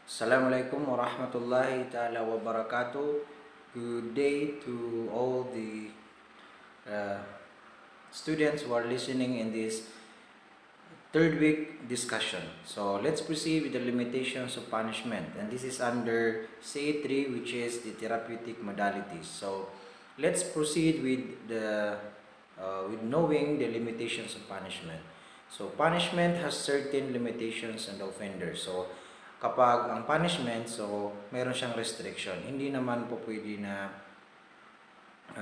Assalamualaikum warahmatullahi ta'ala wabarakatuh. Good day to all the uh, students who are listening in this third week discussion. So let's proceed with the limitations of punishment. And this is under CA3, which is the therapeutic modalities. So let's proceed with knowing the limitations of punishment. So punishment has certain limitations on the offender. So kapag ang punishment, so meron siyang restriction. Hindi naman po pwede na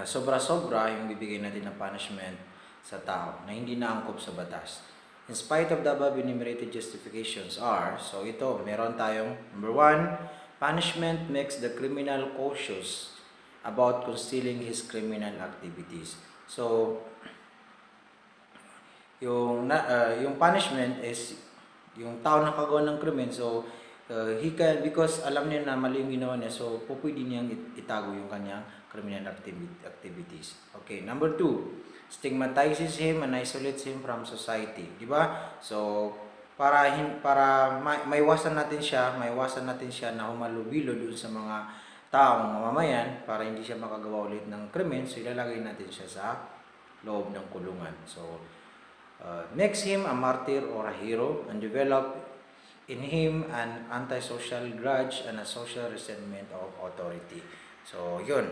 sobra-sobra yung bibigay natin ng punishment sa tao na hindi naangkop sa batas. In spite of the above enumerated justifications are, so ito, meron tayong, number 1, punishment makes the criminal cautious about concealing his criminal activities. So, yung punishment is yung tao na kagawa ng krimen, so he can, because alam niya na mali yung ginawa niya, so pwede niyang itago yung kanyang criminal activities. Okay, number 2, stigmatizes him and isolates him from society, di ba? So para maiwasan natin siya na humalubilo doon sa mga taong mamamayan para hindi siya makagawa ulit ng krimen, so ilalagay natin siya sa loob ng kulungan. So makes him a martyr or a hero and develop in him an antisocial grudge and a social resentment of authority. So yun.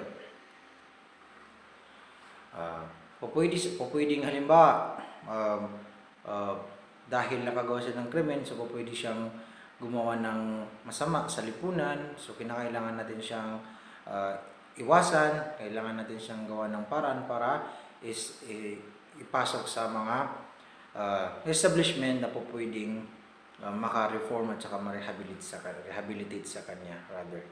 Pwedeng halimbawa, dahil nakagawa siya ng krimen, so pwede siyang gumawa ng masama sa lipunan, so kinakailangan natin siyang iwasan, kailangan natin siyang gawa ng paraan para ipasok sa mga establishment na po pwedeng maka-reform at saka ma-rehabilitate sa kanya rather.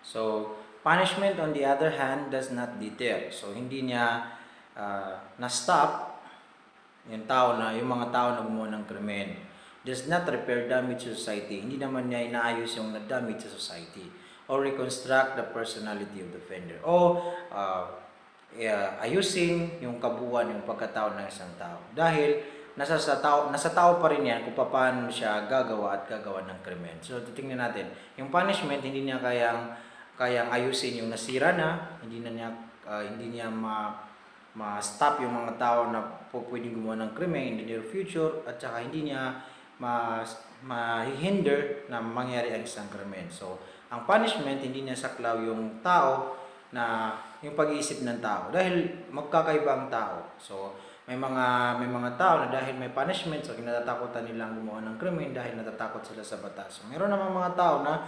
So, punishment on the other hand does not deter. So, hindi niya na-stop yung mga tao na gumawa ng krimen. Does not repair damage to society. Hindi naman niya inaayos yung na-damage sa society. Or reconstruct the personality of the offender. O ayusin yung kabuuan, yung pagkatao ng isang tao. Dahil nasa tao pa rin yan kung paano siya gagawa ng krimen. So, titingnan natin. Yung punishment, hindi niya kayang ayusin yung nasira na, hindi niya ma-stop yung mga tao na pwedeng gumawa ng krimen in the near future, at saka hindi niya ma-hinder na mangyari ang isang krimen. So, ang punishment, hindi niya saklaw yung tao na yung pag-iisip ng tao dahil magkakaiba ang tao. So, may mga tao na dahil may punishment, so kinatatakutan nilang gumawa ng krimen dahil natatakot sila sa batas. So, meron namang mga tao na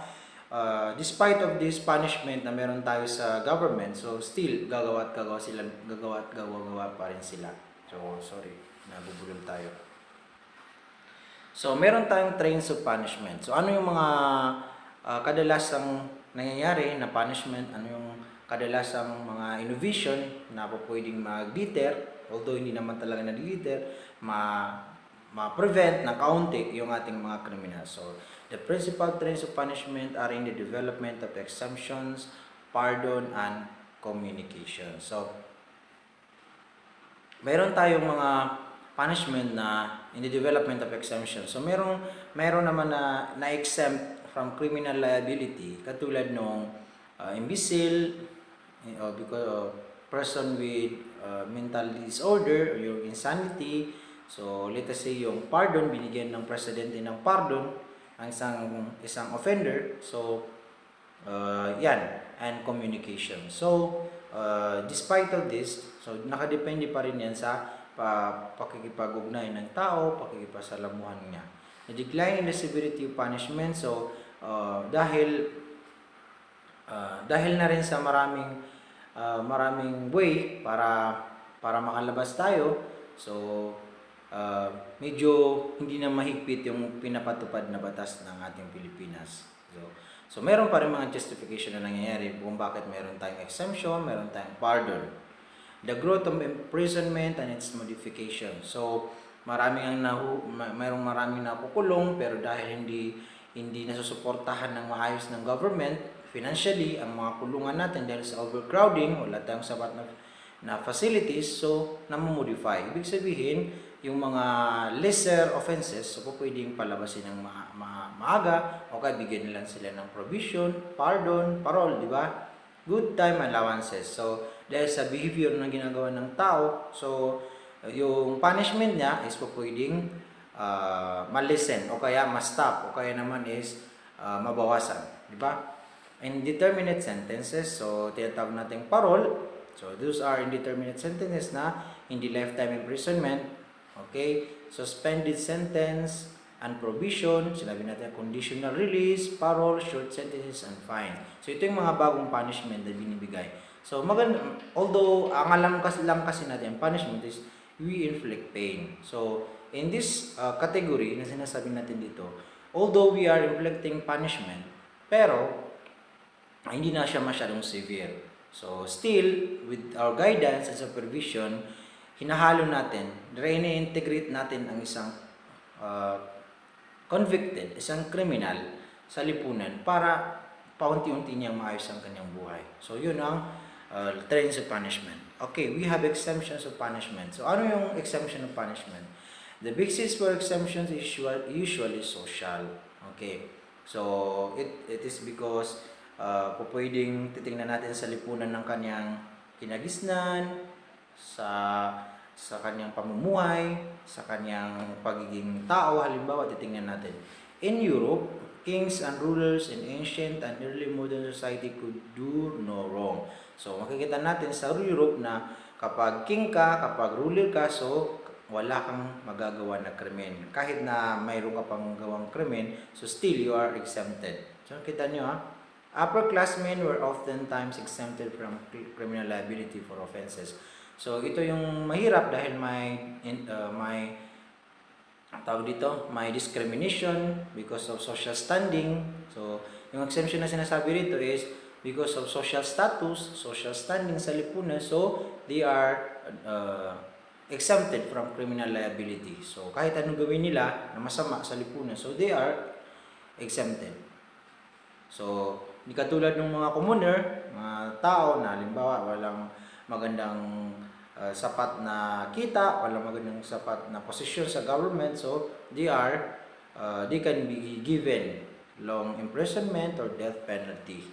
despite of this punishment na meron tayo sa government, so still gagawa pa rin sila. So, sorry, nabubulol tayo. So, meron tayong trains of punishment. So, ano yung mga kadalasang nangyayari na punishment? Ano yung kadalasang mga innovation na pwedeng mag-deter, although hindi naman talaga na-deter, ma-prevent na kaunti yung ating mga kriminal. So, the principal trains of punishment are in the development of exemptions, pardon, and communication. So, mayroon tayong mga punishment na in the development of exemptions. So, mayroon naman na exempt from criminal liability, katulad nung imbecile, because person with mental disorder or your insanity. So, let us say yung pardon, binigyan ng presidente ng pardon ang isang offender. So, yan, and communication. So, despite of this, so nakadepende pa rin yan sa pakikipag-ugnay ng tao, pakikipasalamuhan niya. The decline in the severity of punishment, so dahil na rin sa maraming way para makalabas tayo, so medyo hindi na mahigpit yung pinapatupad na batas ng ating Pilipinas. So meron pa rin mga justification na nangyayari kung bakit meron tayong exemption, meron tayong pardon. The growth of imprisonment and its modification. So maraming nakukulong, pero dahil hindi nasusuportahan ng maayos ng government financially ang mga kulungan natin dahil sa overcrowding, wala tayong sapat na facilities, so namomodify. Ibig sabihin, yung mga lesser offenses, so pwedeng palabasin ng maaga o kaya bigyan nila sila ng provision, pardon, parole, di ba? Good time allowances. So, dahil sa behavior na ginagawa ng tao, so yung punishment niya is pwedeng ma-lessen o kaya ma-stop o kaya naman is mabawasan, di ba? Indeterminate sentences, so tinatawag natin parole. So, those are indeterminate sentences na hindi lifetime imprisonment. Okay? Suspended sentence and provision, sinabi natin conditional release, parole, short sentences, and fine. So, ito yung mga bagong punishment na binibigay. So, although ang alam kasi natin, punishment is we inflict pain. So, in this category na sinasabi natin dito, although we are inflicting punishment, pero hindi na siya masyadong severe. So, still, with our guidance and supervision, hinahalo natin, re-integrate natin ang isang convicted, isang criminal sa lipunan para paunti-unti niyang maayos ang kanyang buhay. So, yun ang terms of punishment. Okay, we have exemptions of punishment. So, ano yung exemption of punishment? The basis for exemptions is usually social. Okay, so it is because pwedeng titingnan natin sa lipunan ng kanyang kinagisnan, sa kanyang pamumuhay, sa kanyang pagiging tao, halimbawa titingnan natin. In Europe, kings and rulers in ancient and early modern society could do no wrong. So makikita natin sa Europe na kapag king ka, kapag ruler ka, so wala kang magagawa na krimen. Kahit na mayroon ka pang gawang krimen, so still you are exempted. So kita nyo upper class men were oftentimes exempted from criminal liability for offenses. So ito yung mahirap dahil may discrimination because of social standing. So yung exemption na sinasabi rito is because of social status, social standing sa lipunan. So they are exempted from criminal liability. So kahit anong gawin nila na masama sa lipunan, so they are exempted. So hindi katulad ng mga commoner, mga tao na halimbawa walang magandang sapat na kita, walang magandang sapat na posisyon sa government, so they can be given long imprisonment or death penalty.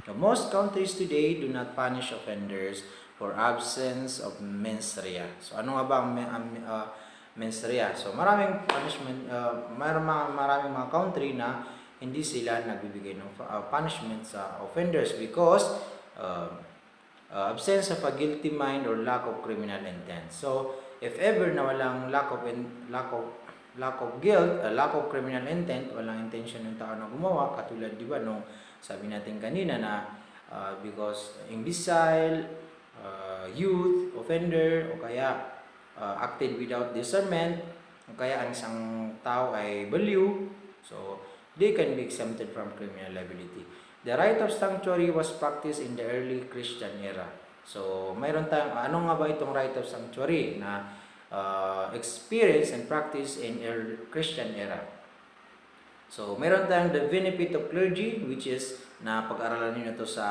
So, most countries today do not punish offenders for absence of mens rea. So ano nga ba ang mens rea? So maraming punishment, maraming mga country na hindi sila nagbibigay ng punishment sa offenders because absence of a guilty mind or lack of criminal intent. So, if ever na walang lack of guilt, lack of criminal intent, walang intention ng tao na gumawa, katulad di ba nung sabi natin kanina na because imbecile, youth, offender, o kaya acted without discernment, o kaya ang isang tao ay baliw, so they can be exempted from criminal liability. The right of sanctuary was practiced in the early Christian era. So, mayroon tayong, ano nga ba itong right of sanctuary na experience and practice in early Christian era? So, mayroon tayong the benefit of clergy, which is, na pag-aralan nyo na ito sa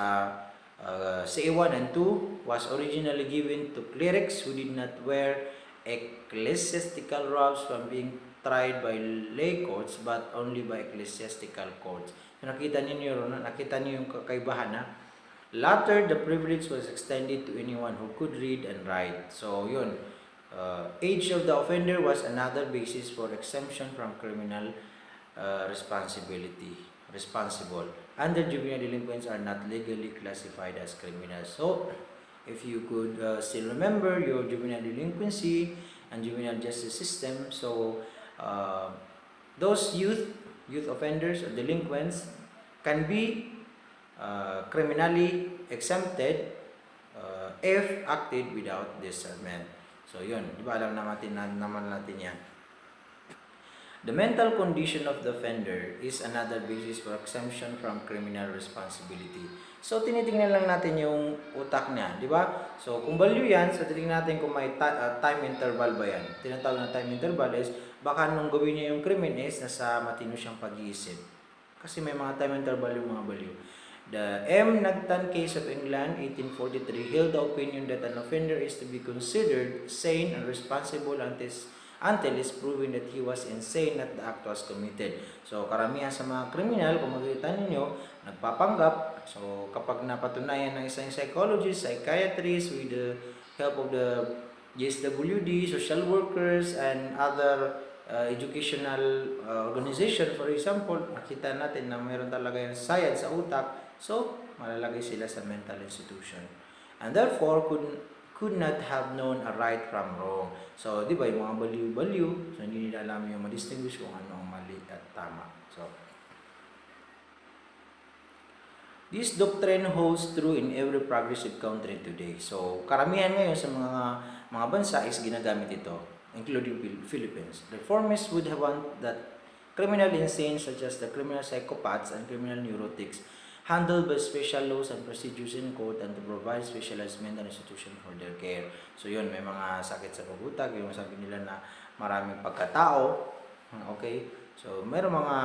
CA1 and 2, was originally given to clerics who did not wear ecclesiastical robes from being tried by lay courts but only by ecclesiastical courts. So, nakita niyo yung kakaibahan na later the privilege was extended to anyone who could read and write. So yun, age of the offender was another basis for exemption from criminal responsible. Under juvenile delinquents are not legally classified as criminals. So if you could still remember your juvenile delinquency and juvenile justice system, so those youth offenders or delinquents can be criminally exempted if acted without discernment. So yun, di ba alam naman natin yan. The mental condition of the offender is another basis for exemption from criminal responsibility. So tinitingnan lang natin yung utak niya, di ba? So kung value yan, so titingnan natin kung may time interval ba yan. Tinatawag na time interval is baka nung gawin niya yung krimen is nasa matino siyang pag-iisip. Kasi may mga time interval yung mga value. The M. Nagtan case of England, 1843, held the opinion that an offender is to be considered sane and responsible until it's proven that he was insane at the act was committed. So, karamihan sa mga kriminal, kung makikita ninyo, nagpapanggap. So, kapag napatunayan ng isang psychologist, psychiatrist, with the help of the GSWD, social workers, and other educational organization, for example, nakita natin na mayroon talaga yung sayad sa utak, so malalagay sila sa mental institution. And therefore, could not have known a right from wrong. So, di ba, yung mga baliw-baliw, so hindi nila alam yung ma-distinguish kung ano ang mali at tama. So, this doctrine holds true in every progressive country today. So, karamihan ngayon sa mga bansa is ginagamit ito, including Philippines. Reformists would have want that criminal insanes such as the criminal psychopaths and criminal neurotics handled by special laws and procedures in court and to provide specialized mental institution for their care. So yun, may mga sakit sa pagutag, yung sabi nila na maraming pagkatao. Okay? So, mayroong mga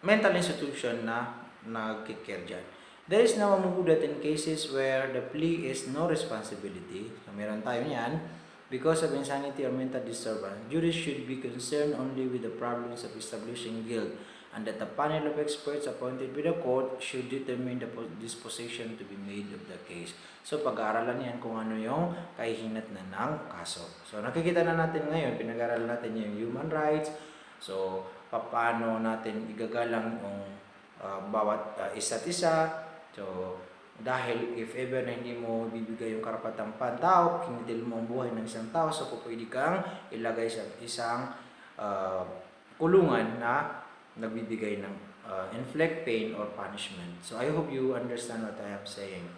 mental institution na nag-care dyan. There is now a move that in cases where the plea is no responsibility, so meron tayo niyan, because of insanity or mental disturbance, juries should be concerned only with the problems of establishing guilt, and that a panel of experts appointed by the court should determine the disposition to be made of the case. So, pag-aaralan yan kung ano yung kahihinat na ng kaso. So, nakikita na natin ngayon, pinag-aaralan natin yung human rights. So, paano natin igagalang yung bawat isa't isa. So, dahil if ever na hindi mo bibigay yung karapatang pantao, kinitil mo ang buhay ng isang tao, so pwede kang ilagay sa isang kulungan na nagbibigay ng inflict pain or punishment. So, I hope you understand what I am saying.